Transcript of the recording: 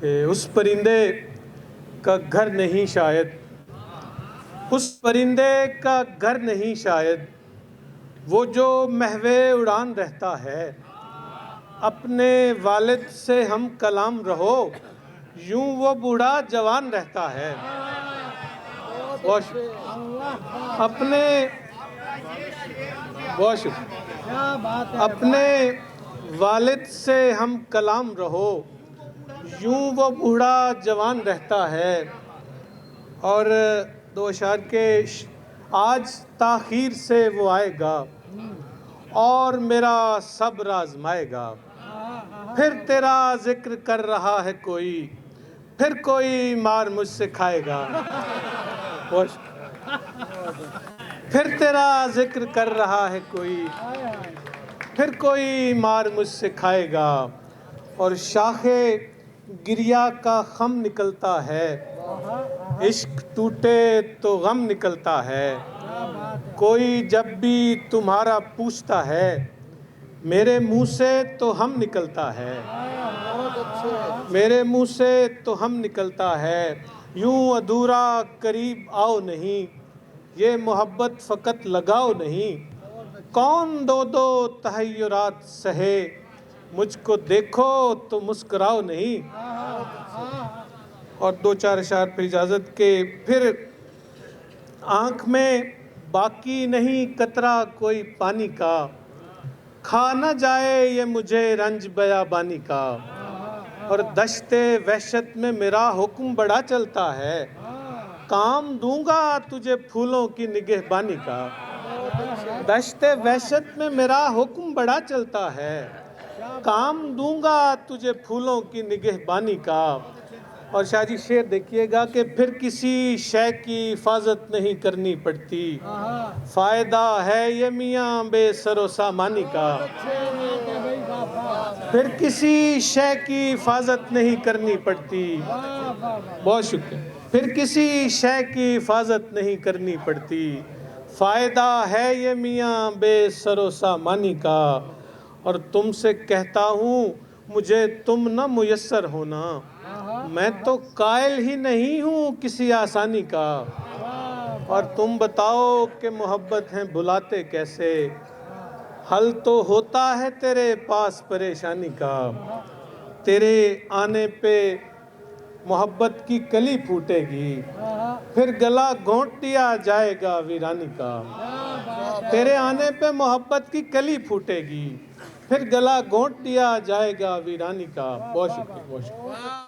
کہ اس پرندے کا گھر نہیں شاید، اس پرندے کا گھر نہیں شاید، وہ جو محو اڑان رہتا ہے۔ اپنے والد سے ہم کلام رہو، یوں وہ بوڑھا جوان رہتا ہے۔ اپنے والد سے ہم کلام رہو، یوں وہ بوڑھا جوان رہتا ہے۔ اور دو اشعار کے آج تاخیر سے وہ آئے گا اور میرا صبر آزمائے گا۔ پھر تیرا ذکر کر رہا ہے کوئی، پھر کوئی مار مجھ سے کھائے گا۔ پھر تیرا ذکر کر رہا ہے کوئی، پھر کوئی مار مجھ سے کھائے گا۔ اور شاخ گریہ کا خم نکلتا ہے، عشق ٹوٹے تو غم نکلتا ہے۔ کوئی جب بھی تمہارا پوچھتا ہے، میرے منہ سے تو ہم نکلتا ہے، میرے منہ سے تو ہم نکلتا ہے۔ یوں ادھورا قریب آؤ نہیں، یہ محبت فقط لگاؤ نہیں۔ کون دو دو تحیرات سہے، مجھ کو دیکھو تو مسکراؤ نہیں۔ اور دو چار اشعار پہ اجازت کے پھر آنکھ میں باقی نہیں قطرہ کوئی پانی کا، کھا نہ جائے یہ مجھے رنج بیابانی کا۔ اور دشت وحشت میں میرا حکم بڑا چلتا ہے، کام دوں گا تجھے پھولوں کی نگہبانی کا۔ دشت وحشت میں میرا حکم بڑا چلتا ہے، کام دوں گا تجھے پھولوں کی نگہبانی کا۔ اور شاہ جی شعر دیکھیے گا کہ پھر کسی شے کی حفاظت نہیں کرنی پڑتی، فائدہ ہے یہ میاں بے سر و سامانی کا۔ پھر کسی شے کی حفاظت نہیں کرنی پڑتی، بہت شکریہ، پھر کسی شے کی حفاظت نہیں کرنی پڑتی، فائدہ ہے یہ میاں بے سر و سامانی کا۔ اور تم سے کہتا ہوں مجھے تم نہ میسر ہونا، میں تو قائل ہی نہیں ہوں کسی آسانی کا۔ اور تم بتاؤ کہ محبت ہیں بھلاتے کیسے، حل تو ہوتا ہے تیرے پاس پریشانی کا۔ تیرے آنے پہ محبت کی کلی پھوٹے گی، پھر گلا گھونٹ دیا جائے گا ویرانی کا۔ تیرے آنے پہ محبت کی کلی پھوٹے گی، پھر گلا گھونٹ دیا جائے گا ویرانی کا۔ بہت شکریہ، بہت شکریہ۔